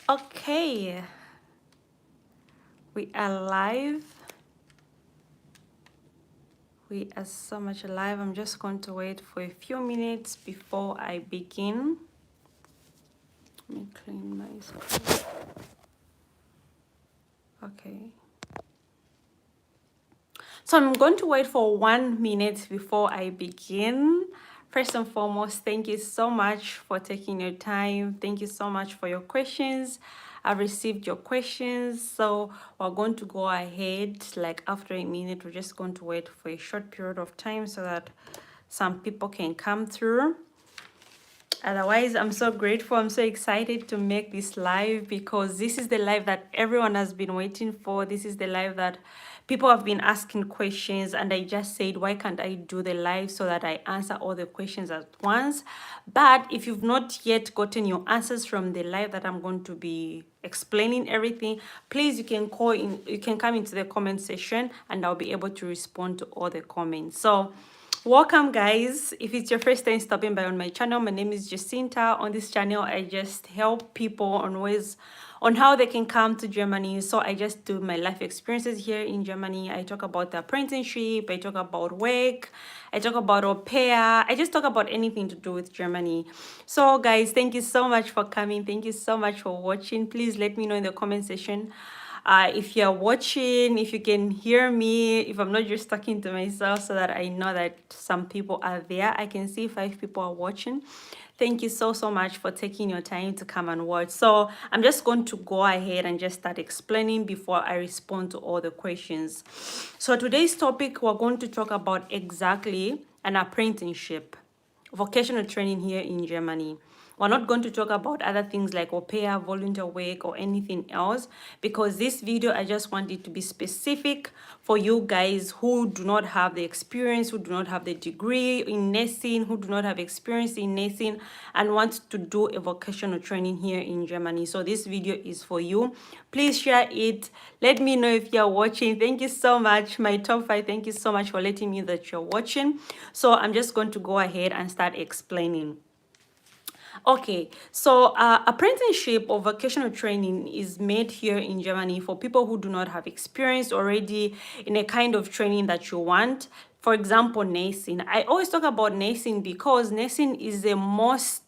Okay, we are live. We are so much alive. I'm just going to wait for a few minutes before I begin. Let me clean my screen. Okay. So I'm going to wait for 1 minute before I begin. First and foremost, thank you so much for taking your time. Thank you so much for your questions. I've received your questions. So we're going to go ahead, like after a minute, we're just going to wait for a short period of time so that some people can come through. Otherwise, I'm so grateful. I'm so excited to make this live because this is the live that everyone has been waiting for. This is the live that people have been asking questions, and I just said, why can't I do the live so that I answer all the questions at once? But if you've not yet gotten your answers from the live that I'm going to be explaining everything, please, you can call in, you can come into the comment section and I'll be able to respond to all the comments. So welcome guys. If it's your first time stopping by on my channel, my name is Jacinta. On this channel I just help people on ways on how they can come to Germany. So I just do my life experiences here in Germany. I talk about the apprenticeship, I talk about work, I talk about au pair, I just talk about anything to do with Germany. So guys, thank you so much for coming. Thank you so much for watching. Please let me know in the comment section if you're watching, if you can hear me, if I'm not just talking to myself, so that I know that some people are there. I can see 5 people are watching. Thank you so much for taking your time to come and watch. So I'm just going to go ahead and just start explaining before I respond to all the questions. So today's topic, we're going to talk about exactly an apprenticeship, vocational training here in Germany. We're not going to talk about other things like au pair, volunteer work, or anything else, because this video, I just want it to be specific for you guys who do not have the experience, who do not have the degree in nursing, who do not have experience in nursing, and want to do a vocational training here in Germany. So this video is for you. Please share it. Let me know if you're watching. Thank you so much. My top 5, thank you so much for letting me know that you're watching. So I'm just going to go ahead and start explaining. Okay, so apprenticeship or vocational training is made here in Germany for people who do not have experience already in a kind of training that you want. For example, nursing. I always talk about nursing because nursing is the most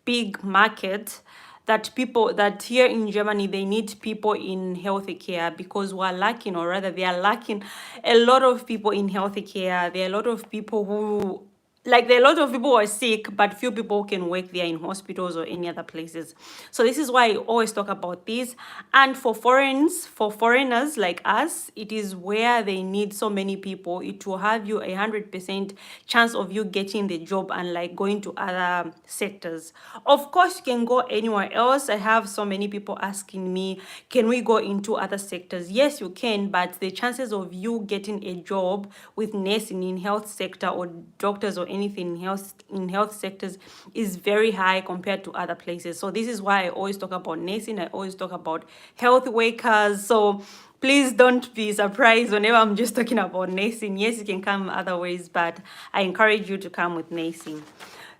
big market that people that here in Germany they need people in healthy care, because we're lacking, or rather they are lacking a lot of people in healthy care. There are a lot of people who, like, there are a lot of people who are sick, but few people can work there in hospitals or any other places. So this is why I always talk about this. And for foreigners like us, it is where they need so many people. It will have you 100% chance of you getting the job and like going to other sectors. Of course, you can go anywhere else. I have so many people asking me, can we go into other sectors? Yes, you can, but the chances of you getting a job with nursing in health sector or doctors or anything in health sectors is very high compared to other places. So this is why I always talk about nursing. I always talk about health workers. So please don't be surprised whenever I'm just talking about nursing. Yes, you can come other ways, but I encourage you to come with nursing.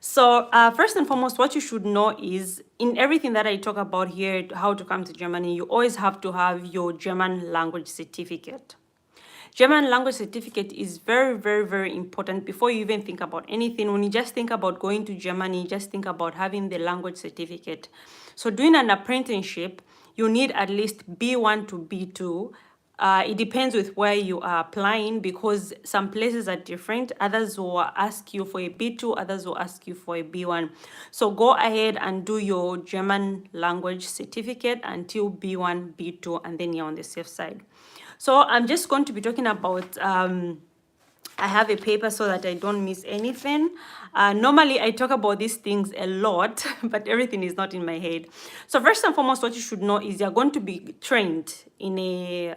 So first and foremost, what you should know is in everything that I talk about here, how to come to Germany, you always have to have your German language certificate. German language certificate is very important before you even think about anything. When you just think about going to Germany, just think about having the language certificate. So doing an apprenticeship, you need at least B1 to B2. It depends with where you are applying, because some places are different. Others will ask you for a B2, others will ask you for a B1. So go ahead and do your German language certificate until B1, B2, and then you're on the safe side. So I'm just going to be talking about, I have a paper so that I don't miss anything. Normally I talk about these things a lot, but everything is not in my head. So first and foremost, what you should know is you're going to be trained in a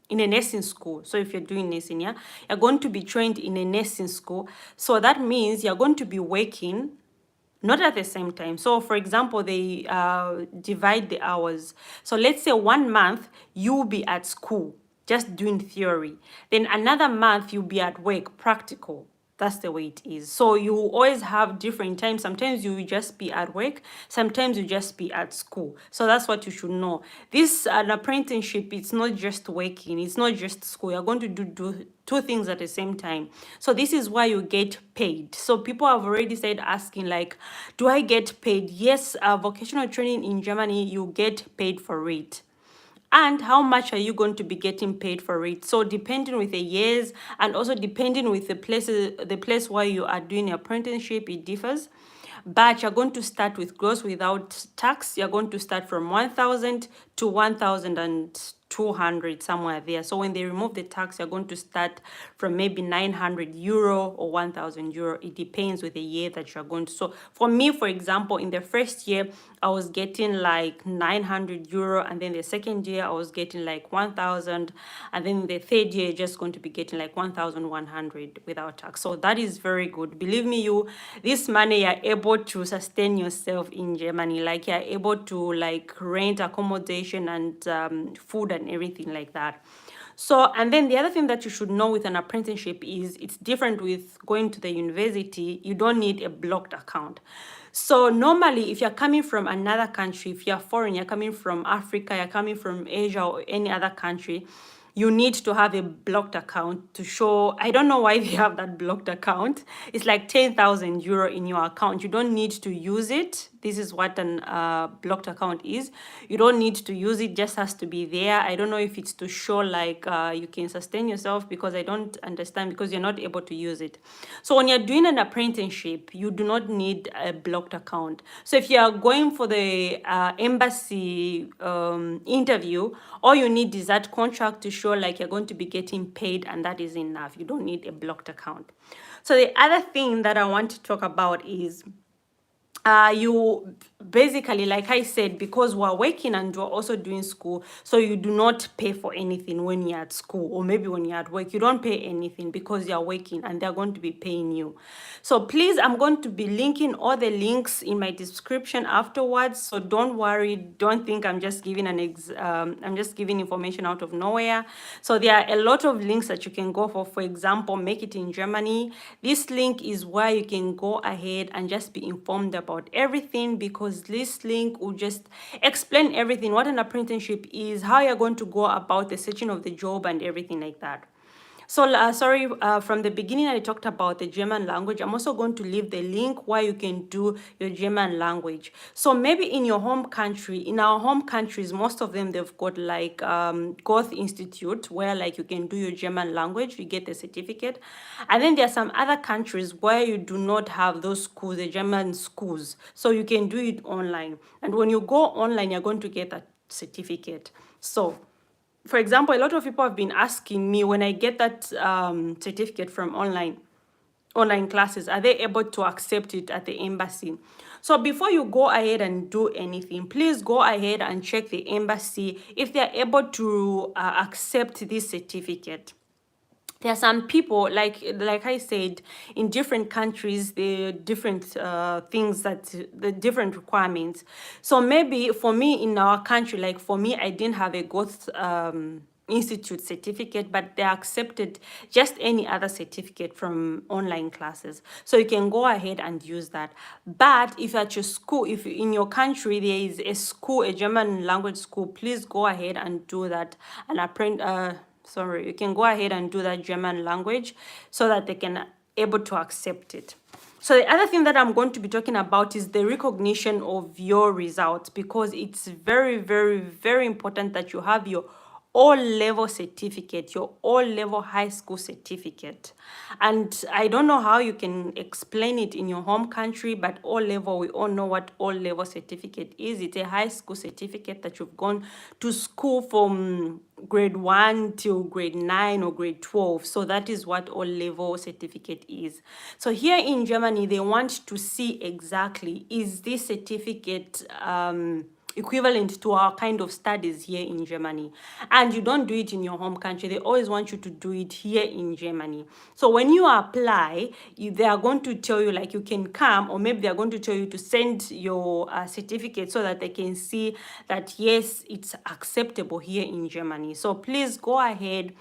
nursing school. So if you're doing nursing, yeah, you're going to be trained in a nursing school. So that means you're going to be working not at the same time. So for example, they divide the hours. So let's say 1 month you'll be at school just doing theory, then another month you'll be at work, practical. That's the way it is. So you always have different times. Sometimes you will just be at work, sometimes you just be at school. So that's what you should know. This an apprenticeship, it's not just working, it's not just school. You're going to do two things at the same time. So this is why you get paid. So people have already started asking, like, do I get paid? Yes, vocational training in Germany, you get paid for it. And how much are you going to be getting paid for it? So depending with the years, and also depending with the place where you are doing your apprenticeship, it differs. But you're going to start with gross without tax. You're going to start from 1,000 to 1,200, somewhere there. So when they remove the tax, you're going to start from maybe 900 euro or 1,000 euro. It depends with the year that you're going to. So for me, for example, in the first year, I was getting like 900 euro, and then the second year I was getting like 1,000, and then the third year just going to be getting like 1,100 without tax. So that is very good. Believe me, this money you're able to sustain yourself in Germany. Like you're able to like rent accommodation and food and everything like that. So, and then the other thing that you should know with an apprenticeship is it's different with going to the university. You don't need a blocked account. So normally, if you're coming from another country, if you're foreign, you're coming from Africa, you're coming from Asia or any other country, you need to have a blocked account to show. I don't know why they have that blocked account. It's like 10,000 euro in your account. You don't need to use it. This is what an blocked account is. You don't need to use it, just has to be there. I don't know if it's to show like you can sustain yourself, because I don't understand, because you're not able to use it. So when you're doing an apprenticeship, you do not need a blocked account. So if you are going for the embassy interview, all you need is that contract to show like you're going to be getting paid, and that is enough. You don't need a blocked account. So the other thing that I want to talk about is you basically, like I said, because we're working and we're also doing school, so you do not pay for anything when you're at school, or maybe when you're at work, you don't pay anything because you're working and they're going to be paying you. So please, I'm going to be linking all the links in my description afterwards. So don't worry, don't think I'm just giving I'm just giving information out of nowhere. So there are a lot of links that you can go for. For example, Make It in Germany. This link is where you can go ahead and just be informed about everything, because this link will just explain everything, what an apprenticeship is, how you're going to go about the searching of the job and everything like that. So sorry, from the beginning I talked about the German language. I'm also going to leave the link where you can do your German language. So maybe in your home country, in our home countries, most of them, they've got like Goethe Institute, where like you can do your German language, you get the certificate. And then there are some other countries where you do not have those schools, the German schools. So you can do it online. And when you go online, you're going to get that certificate. So for example, a lot of people have been asking me, when I get that certificate from online classes, are they able to accept it at the embassy? So before you go ahead and do anything, please go ahead and check the embassy if they're able to accept this certificate. There are some people, like I said, in different countries, there are different things, that the different requirements. So maybe for me in our country, like for me, I didn't have a Goethe Institute certificate, but they accepted just any other certificate from online classes. So you can go ahead and use that. But if at your school, if in your country there is a school, a German language school, please go ahead and do that and you can go ahead and do that German language, so that they can able to accept it. So the other thing that I'm going to be talking about is the recognition of your results, because it's very, very, very important that you have your all-level certificate, your all-level high school certificate. And I don't know how you can explain it in your home country, but all-level, we all know what all-level certificate is. It's a high school certificate that you've gone to school from grade 1 till grade 9 or grade 12. So that is what all-level certificate is. So here in Germany, they want to see exactly, is this certificate equivalent to our kind of studies here in Germany. And you don't do it in your home country. They always want you to do it here in Germany. So when you apply, they are going to tell you like you can come, or maybe they are going to tell you to send your certificate so that they can see that yes, it's acceptable here in Germany. So please go ahead.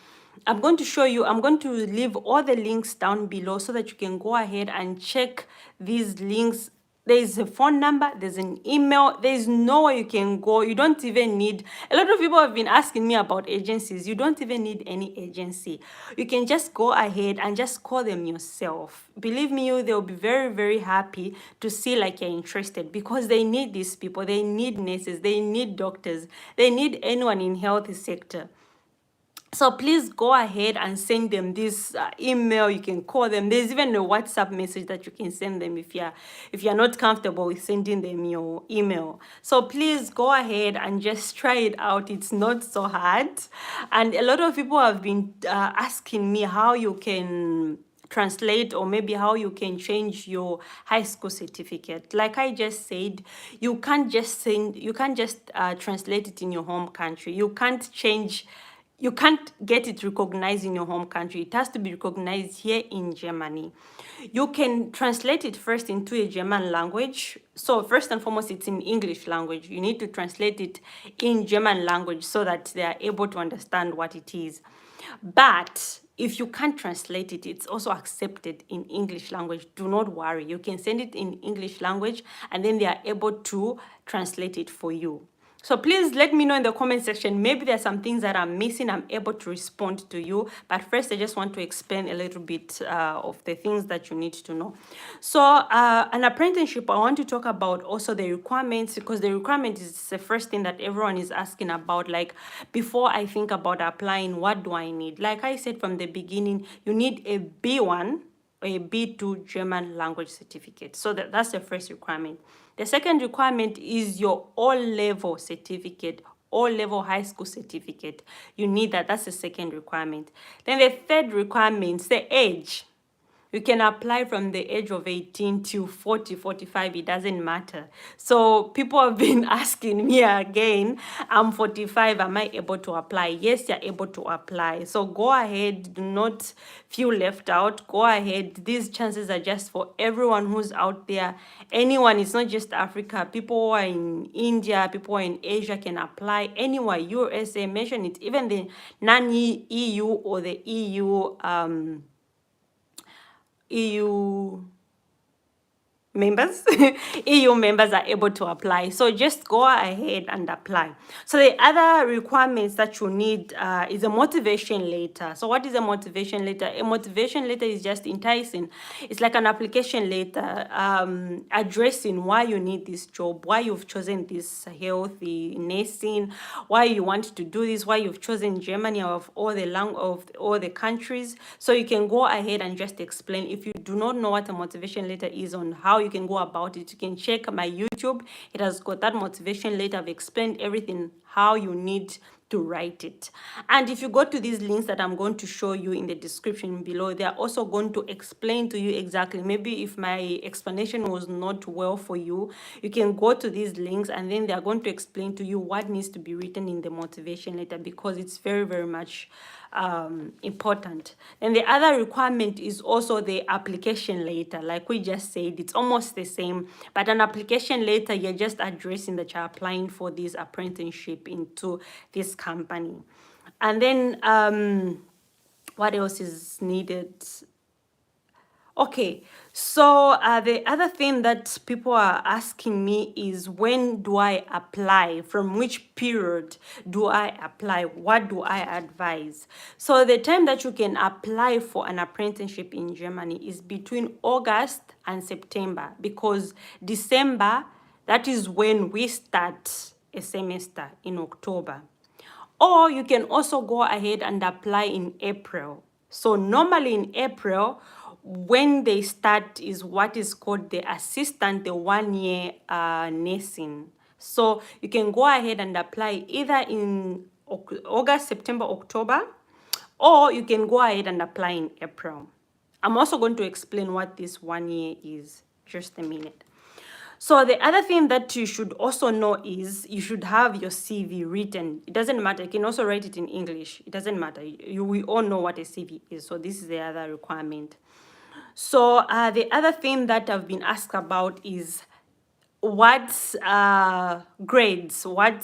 I'm going to show you, I'm going to leave all the links down below so that you can go ahead and check these links. There's a phone number, there's an email, there's nowhere you can go. You don't even need, a lot of people have been asking me about agencies. You don't even need any agency. You can just go ahead and just call them yourself. Believe me, they'll be very, very happy to see like you're interested, because they need these people. They need nurses, they need doctors, they need anyone in health sector. So please go ahead and send them this email. You can call them. There's even a WhatsApp message that you can send them if you're not comfortable with sending them your email. So please go ahead and just try it out. It's not so hard. And a lot of people have been asking me how you can translate, or maybe how you can change your high school certificate. Like I just said, you can't just translate it in your home country. You can't get it recognized in your home country. It has to be recognized here in Germany. You can translate it first into a German language. So first and foremost, it's in English language. You need to translate it in German language so that they are able to understand what it is. But if you can't translate it, it's also accepted in English language. Do not worry. You can send it in English language, and then they are able to translate it for you. So please let me know in the comment section. Maybe there's some things that I'm missing. I'm able to respond to you. But first, I just want to explain a little bit of the things that you need to know. So an apprenticeship, I want to talk about also the requirements, because the requirement is the first thing that everyone is asking about. Like, before I think about applying, what do I need? Like I said from the beginning, you need a B1 or a B2 German language certificate. So that's the first requirement. The second requirement is your O-level certificate, O-level high school certificate. You need that. That's the second requirement. Then the third requirement is the age. You can apply from the age of 18 to 40, 45, it doesn't matter. So people have been asking me again, I'm 45, am I able to apply? Yes, you're able to apply. So go ahead, do not feel left out. Go ahead. These chances are just for everyone who's out there. Anyone, it's not just Africa. People who are in India, people who are in Asia can apply anywhere. USA, mention it. Even the non-EU or the EU members EU members are able to apply. So just go ahead and apply. So the other requirements that you need is a motivation letter. So what is a motivation letter? A motivation letter is just enticing. It's like an application letter addressing why you need this job, why you've chosen this healthy nursing, why you want to do this, why you've chosen Germany of all the countries. So you can go ahead and just explain. If you do not know what a motivation letter is, on how you can go about it, you can check my YouTube. It has got that motivation letter. I've explained everything, how you need to write it. And if you go to these links that I'm going to show you in the description below, they are also going to explain to you exactly. Maybe if my explanation was not well for you, you can go to these links, and then they are going to explain to you what needs to be written in the motivation letter, because it's very, very much important. And the other requirement is also the application letter. Like we just said, it's almost the same, but an application letter, you're just addressing that you're applying for this apprenticeship into this company. And then what else is needed? Okay, so the other thing that people are asking me is, when do I apply? From which period do I apply? What do I advise? So the time that you can apply for an apprenticeship in Germany is between August and September, because December, that is when we start a semester in October. Or you can also go ahead and apply in April. So normally in April, when they start is what is called the assistant, the 1 year nursing. So you can go ahead and apply either in August, September, October, or you can go ahead and apply in April. I'm also going to explain what this 1 year is, just a minute. So the other thing that you should also know is you should have your CV written. It doesn't matter. You can also write it in English. It doesn't matter. We all know what a CV is. So this is the other requirement. So the other thing that I've been asked about is what grades, what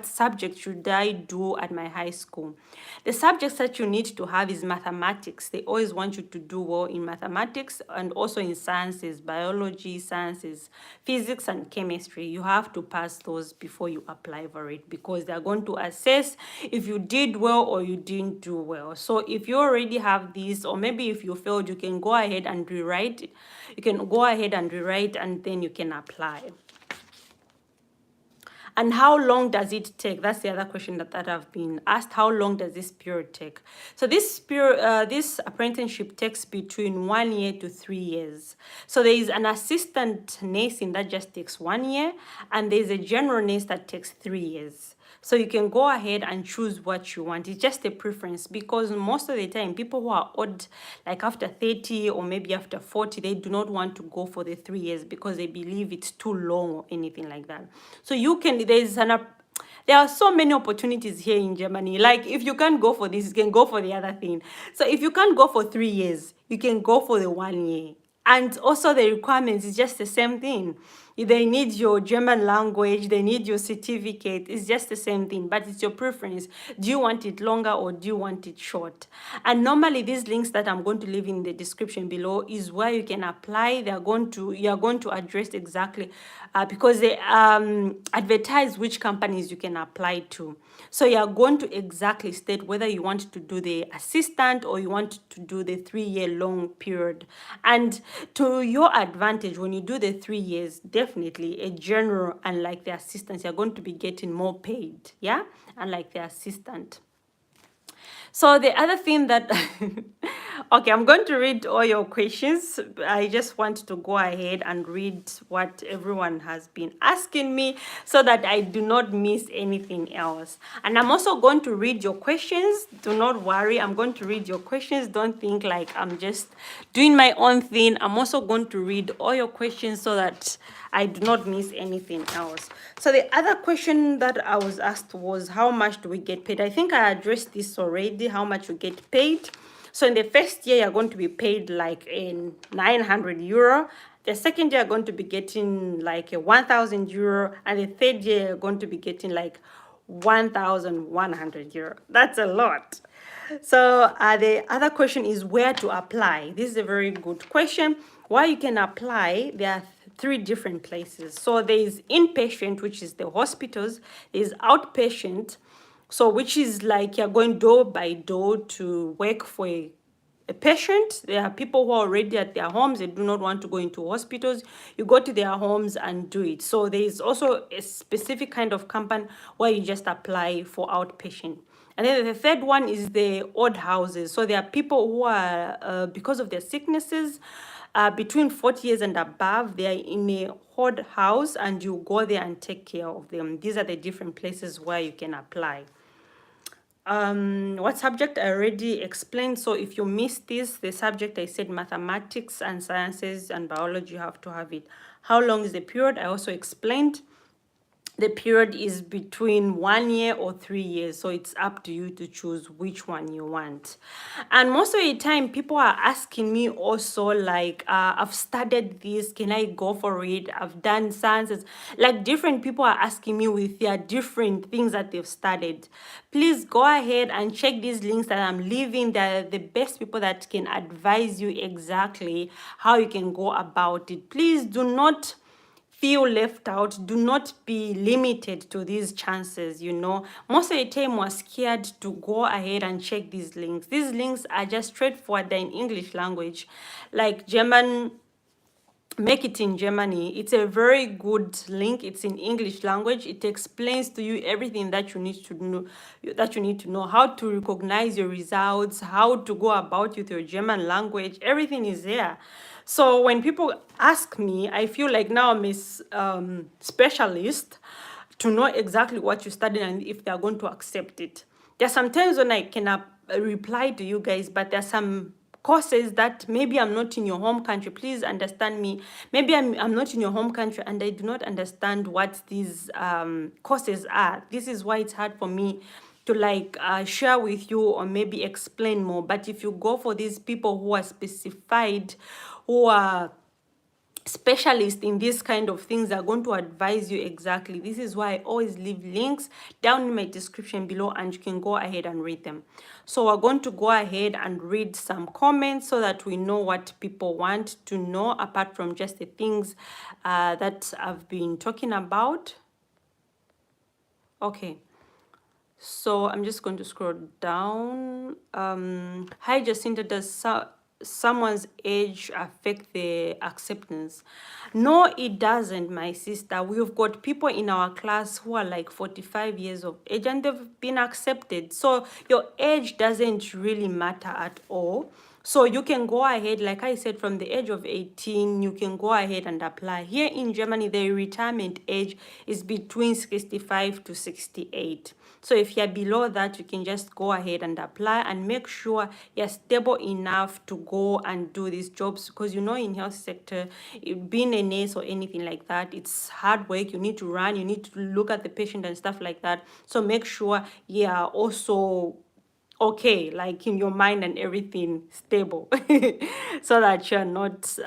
subject should I do at my high school? The subjects that you need to have is mathematics. They always want you to do well in mathematics and also in sciences, biology, sciences, physics, and chemistry. You have to pass those before you apply for it because they're going to assess if you did well or you didn't do well. So if you already have these, or maybe if you failed, you can go ahead and rewrite. You can go ahead and rewrite and then you can apply. And how long does it take? That's the other question that I've been asked. How long does this period take? So this period, this apprenticeship takes between 1 year to 3 years. So there is an assistant nursing that just takes 1 year, and there's a general nurse that takes 3 years. So you can go ahead and choose what you want. It's just a preference because most of the time, people who are odd, like after 30 or maybe after 40, they do not want to go for the 3 years because they believe it's too long or anything like that. So you can, there are so many opportunities here in Germany. Like if you can't go for this, you can go for the other thing. So if you can't go for 3 years, you can go for the 1 year. And also the requirements is just the same thing. They need your German language, they need your certificate. It's just the same thing, but it's your preference. Do you want it longer or do you want it short? And normally these links that I'm going to leave in the description below is where you can apply. You are going to address exactly because they advertise which companies you can apply to. So you are going to exactly state whether you want to do the assistant or you want to do the 3 year long period. And to your advantage, when you do the 3 years, definitely a general, unlike the assistants, you're going to be getting more paid, yeah, unlike the assistant. So the other thing that, okay, I'm going to read all your questions. I just want to go ahead and read what everyone has been asking me so that I do not miss anything else. And I'm also going to read your questions. Do not worry, I'm going to read your questions. Don't think like I'm just doing my own thing. I'm also going to read all your questions so that I do not miss anything else. So the other question that I was asked was, how much do we get paid? I think I addressed this already, how much we get paid. So in the first year, you're going to be paid like in 900 euro. The second year, you're going to be getting like a 1,000 euro. And the third year, you're going to be getting like 1,100 euro. That's a lot. So the other question is where to apply. This is a very good question. Where you can apply, there are 3 different places. So there is inpatient, which is the hospitals. There's outpatient, so which is like you're going door by door to work for a patient. There are people who are already at their homes. They do not want to go into hospitals. You go to their homes and do it. So there is also a specific kind of company where you just apply for outpatient. And then the third one is the odd houses. So there are people who are, because of their sicknesses, between 40 years and above, they are in a odd house and you go there and take care of them. These are the different places where you can apply. What subject I already explained. So if you missed this, the subject I said mathematics and sciences and biology, you have to have it. How long is the period? I also explained. The period is between 1 year or 3 years. So it's up to you to choose which one you want. And most of the time, people are asking me also like, I've studied this, can I go for it? I've done sciences. Like different people are asking me with their different things that they've studied. Please go ahead and check these links that I'm leaving. They're the best people that can advise you exactly how you can go about it. Please do not feel left out. Do not be limited to these chances. Most of the time we're scared to go ahead and check these links. These links are just straightforward. They're in English language, like German. Make it in Germany. It's a very good link. It's in English language. It explains to you everything that you need to know, how to recognize your results, how to go about with your German language. Everything is there. So when people ask me, I feel like now I'm a specialist to know exactly what you studied and if they're going to accept it. There are some times when I can reply to you guys, but there are some courses that maybe I'm not in your home country. Please understand me. Maybe I'm not in your home country and I do not understand what these courses are. This is why it's hard for me to like share with you or maybe explain more. But if you go for these people who are specified, who are specialists in this kind of things, are going to advise you exactly. This is why I always leave links down in my description below and you can go ahead and read them. So we're going to go ahead and read some comments so that we know what people want to know apart from just the things that I've been talking about. Okay. So I'm just going to scroll down. Hi, Jacinta, does someone's age affect the acceptance? No, it doesn't, my sister. We've got people in our class who are like 45 years of age and they've been accepted. So your age doesn't really matter at all. So you can go ahead, like I said, from the age of 18, you can go ahead and apply. Here in Germany, the retirement age is between 65 to 68. So if you're below that, you can just go ahead and apply and make sure you're stable enough to go and do these jobs, because you know in health sector, being a nurse or anything like that, it's hard work. You need to run, you need to look at the patient and stuff like that. So make sure you're also okay, like in your mind and everything stable, so that you're not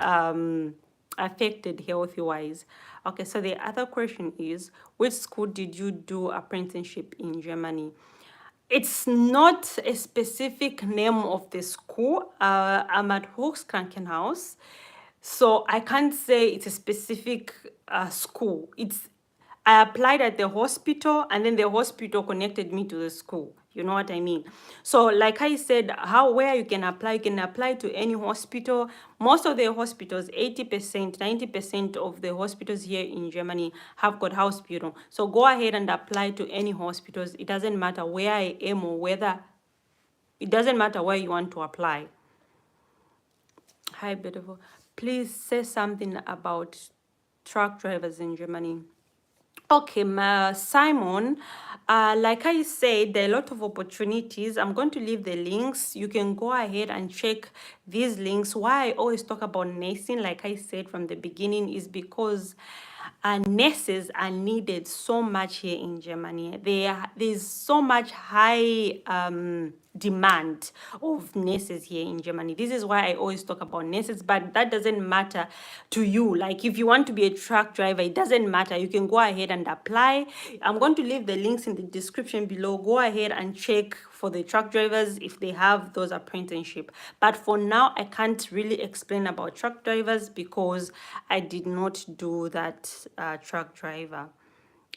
affected healthy wise. Okay, so the other question is, which school did you do apprenticeship in Germany? It's not a specific name of the school. I'm at Hochkrankenhaus, so I can't say it's a specific school. I applied at the hospital and then the hospital connected me to the school. You know what I mean? So like I said, where you can apply to any hospital. Most of the hospitals, 80%, 90% of the hospitals here in Germany have got hospital. So go ahead and apply to any hospitals. It doesn't matter where I am or it doesn't matter where you want to apply. Hi, beautiful. Please say something about truck drivers in Germany. Okay, Simon, like I said, there are a lot of opportunities. I'm going to leave the links. You can go ahead and check these links. Why I always talk about nursing, like I said from the beginning, is because nurses are needed so much here in Germany. There's so much high demand of nurses here in Germany. This is why I always talk about nurses, but that doesn't matter to you. Like if you want to be a truck driver, it doesn't matter. You can go ahead and apply. I'm going to leave the links in the description below. Go ahead and check for the truck drivers if they have those apprenticeship. But for now, I can't really explain about truck drivers because I did not do that truck driver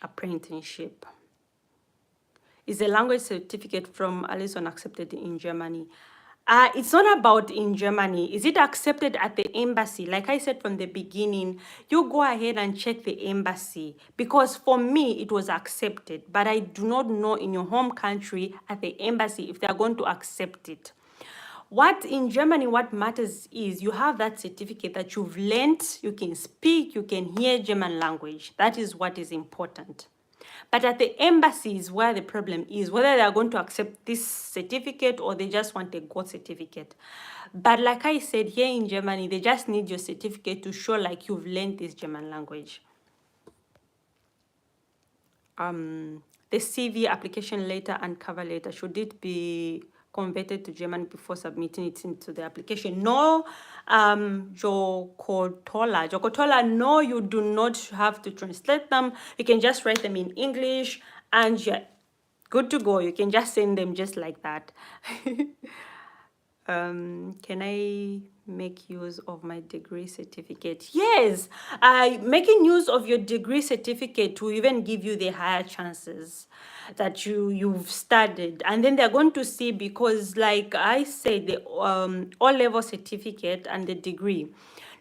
apprenticeship. Is a language certificate from Alison accepted in Germany? It's not about in Germany. Is it accepted at the embassy? Like I said from the beginning, you go ahead and check the embassy. Because for me, it was accepted. But I do not know in your home country at the embassy if they're going to accept it. What in Germany, what matters is you have that certificate that you've learned, you can speak, you can hear German language. That is what is important. But at the embassies where the problem is, whether they are going to accept this certificate or they just want a gold certificate. But like I said, here in Germany, they just need your certificate to show like you've learned this German language. The CV, application letter and cover letter, should it be converted to German before submitting it into the application? No, Jokotola, no, you do not have to translate them. You can just write them in English and you're good to go. You can just send them just like that. Can I make use of my degree certificate? Yes, making use of your degree certificate will even give you the higher chances that you've studied. And then they're going to see, because like I said, the O-level certificate and the degree,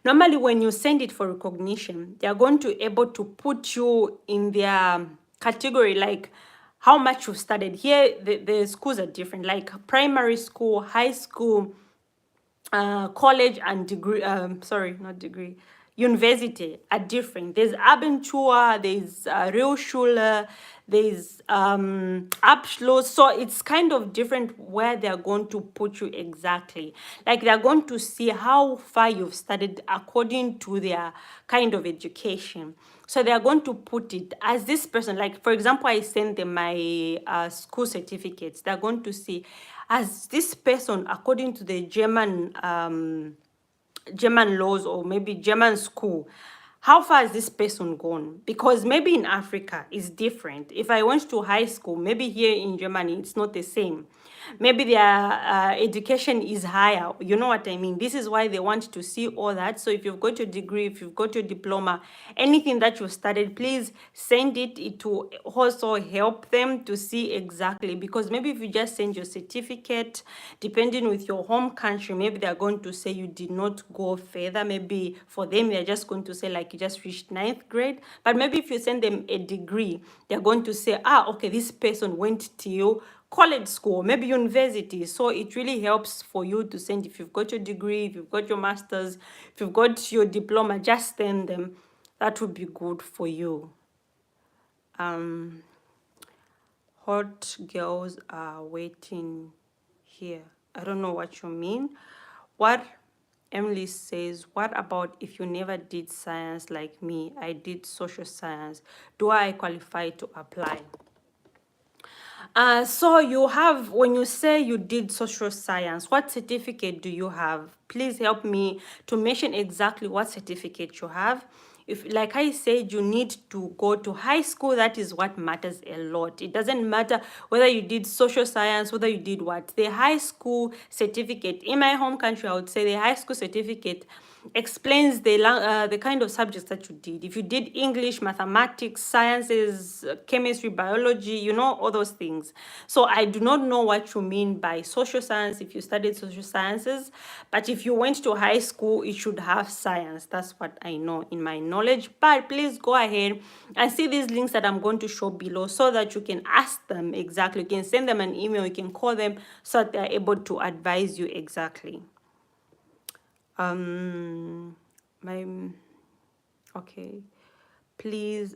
normally when you send it for recognition, they're going to be able to put you in their category, like how much you've studied. Here, the schools are different, like primary school, high school, college, and degree, sorry, not degree, university are different. There's Abentur, there's Realschule, there's Abschluss. So it's kind of different where they're going to put you exactly. Like they're going to see how far you've studied according to their kind of education. So they are going to put it as this person, like for example, I send them my school certificates. They're going to see as this person, according to the German laws or maybe German school, how far has this person gone? Because maybe in Africa it's different. If I went to high school, maybe here in Germany it's not the same. Maybe their education is higher. You know what I mean? This is why they want to see all that. So if you've got your degree, if you've got your diploma, anything that you've studied, please send it. It will also help them to see exactly. Because maybe if you just send your certificate, depending with your home country, maybe they're going to say you did not go further. Maybe for them, they're just going to say like you just reached 9th grade. But maybe if you send them a degree, they're going to say, okay, this person went to college school, maybe university. So it really helps for you to send. If you've got your degree, if you've got your master's, if you've got your diploma, just send them. That would be good for you. Hot girls are waiting here. I don't know what you mean. What Emily says, what about if you never did science like me? I did social science. Do I qualify to apply? So you have, when you say you did social science, what certificate do you have? Please help me to mention exactly what certificate you have. If, like I said, you need to go to high school, that is what matters a lot. It doesn't matter whether you did social science, whether you did what. The high school certificate, in my home country, I would say the high school certificate explains the kind of subjects that you did. If you did English, mathematics, sciences, chemistry, biology, you know, all those things. So I do not know what you mean by social science if you studied social sciences, but if you went to high school, it should have science. That's what I know in my knowledge. But please go ahead and see these links that I'm going to show below so that you can ask them exactly. You can send them an email, you can call them so that they're able to advise you exactly. My okay, please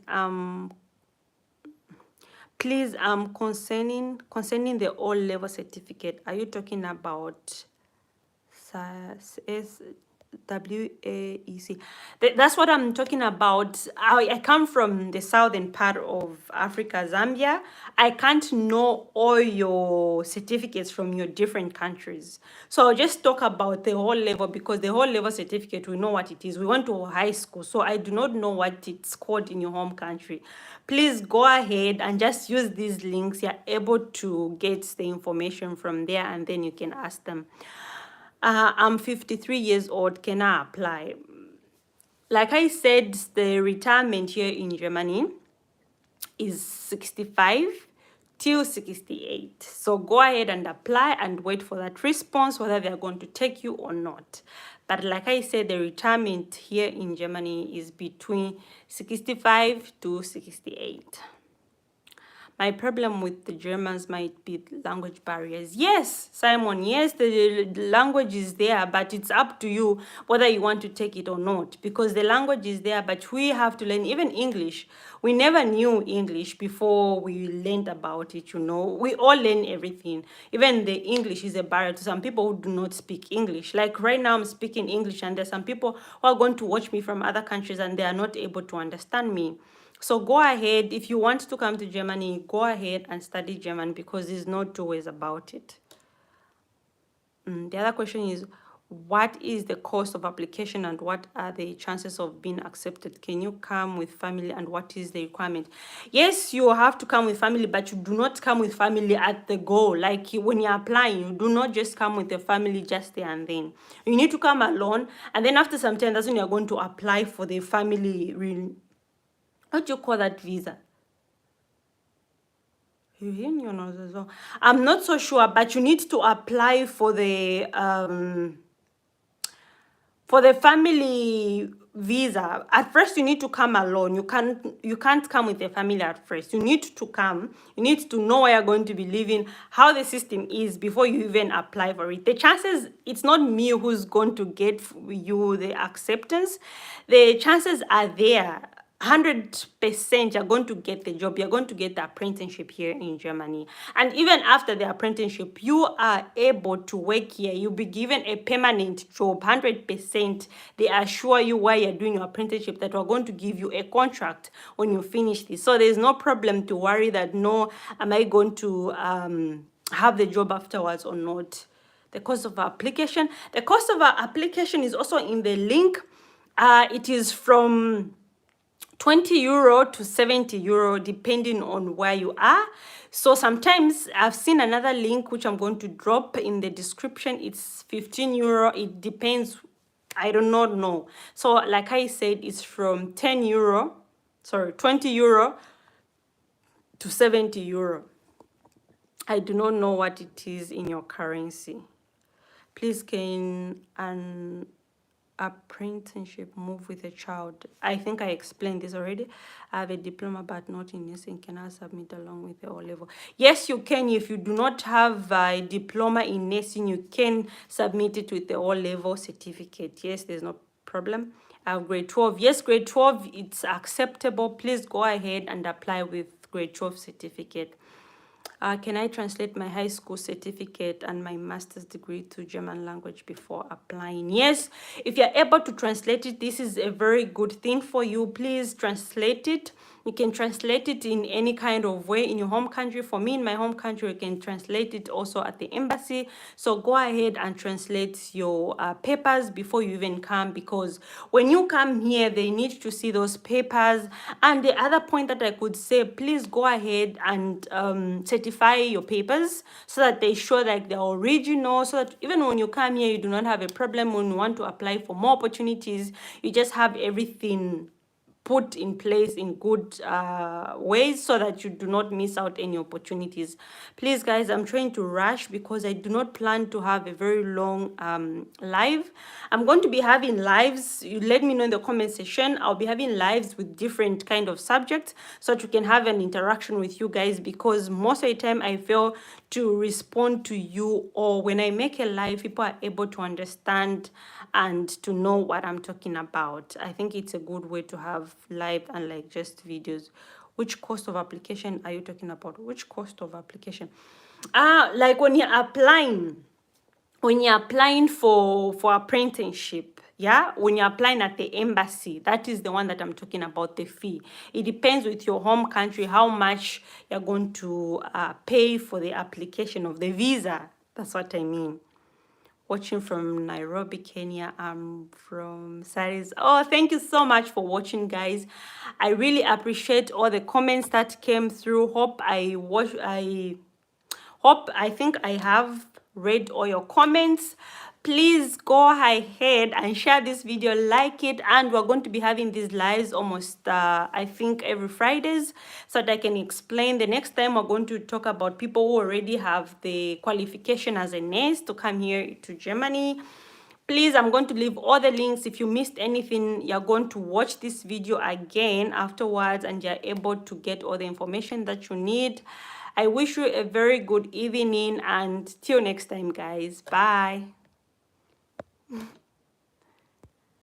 concerning the all level certificate, are you talking about SWAEC? That's what I'm talking about. I come from the southern part of Africa, Zambia. I can't know all your certificates from your different countries. So I'll just talk about the whole level, because the whole level certificate, we know what it is. We went to high school, so I do not know what it's called in your home country. Please go ahead and just use these links. You're able to get the information from there, and then you can ask them. I'm 53 years old. Can I apply? Like I said, the retirement here in Germany is 65 till 68. So go ahead and apply and wait for that response, whether they're going to take you or not. But like I said, the retirement here in Germany is between 65 to 68. My problem with the Germans might be language barriers. Yes, Simon, yes, the language is there, but it's up to you whether you want to take it or not, because the language is there, but we have to learn even English. We never knew English before we learned about it, you know. We all learn everything. Even the English is a barrier to some people who do not speak English. Like right now, I'm speaking English, and there's some people who are going to watch me from other countries, and they are not able to understand me. So go ahead, if you want to come to Germany, go ahead and study German, because there's no two ways about it. The other question is, what is the cost of application and what are the chances of being accepted? Can you come with family and what is the requirement? Yes, you have to come with family, but you do not come with family at the goal. Like when you're applying, you do not just come with the family just there and then. You need to come alone, and then after some time, that's when you're going to apply for the family what do you call that visa? I'm not so sure, but you need to apply for the family visa, at first you need to come alone. You can't come with a family at first. You need to come. You need to know where you're going to be living, how the system is before you even apply for it. The chances, it's not me who's going to get you the acceptance. The chances are there. 100% you're going to get the job, you're going to get the apprenticeship here in Germany. And even after the apprenticeship, you are able to work here. You'll be given a permanent job. 100% they assure you while you're doing your apprenticeship that we're going to give you a contract when you finish this. So there's no problem to worry that, no, am I going to have the job afterwards or not. The cost of application, the cost of our application is also in the link. It is from 20 euro to 70 euro depending on where you are. So sometimes I've seen another link which I'm going to drop in the description. It's 15 euro. It depends. I do not know. So like I said, it's from 20 euro to 70 euro. I do not know what it is in your currency. Please, can an apprenticeship move with a child? I think I explained this already. I have a diploma but not in nursing. Can I submit along with the O level? Yes, you can. If you do not have a diploma in nursing, you can submit it with the O level certificate. Yes, there's no problem. I have grade 12. Yes, grade 12, it's acceptable. Please go ahead and apply with grade 12 certificate. Can I translate my high school certificate and my master's degree to German language before applying? Yes, if you're able to translate it, this is a very good thing for you. Please translate it. You can translate it in any kind of way in your home country. For me, in my home country, you can translate it also at the embassy. So go ahead and translate your papers before you even come, because when you come here, they need to see those papers. And the other point that I could say, please go ahead and certify your papers so that they show that they're original, so that even when you come here, you do not have a problem when you want to apply for more opportunities. You just have everything put in place in good ways so that you do not miss out any opportunities. Please guys, I'm trying to rush because I do not plan to have a very long live. I'm going to be having lives. You let me know in the comment section. I'll be having lives with different kind of subjects so that we can have an interaction with you guys, because most of the time I fail to respond to you, or when I make a live, people are able to understand and to know what I'm talking about. I think it's a good way to have live and like just videos. Which cost of application are you talking about? Which cost of application? Like when you're applying for apprenticeship, yeah, when you're applying at the embassy, that is the one that I'm talking about, the fee. It depends with your home country how much you're going to pay for the application of the visa. That's what I mean. Watching from Nairobi, Kenya. I'm from Saris. Oh, thank you so much for watching, guys. I really appreciate all the comments that came through. I think I have read all your comments. Please go ahead and share this video, like it, and we're going to be having these lives almost I think every Fridays, so that I can explain. The next time we're going to talk about people who already have the qualification as a nurse to come here to Germany. Please, I'm going to leave all the links. If you missed anything, you're going to watch this video again afterwards and you're able to get all the information that you need. I wish you a very good evening, and till next time, guys. Bye.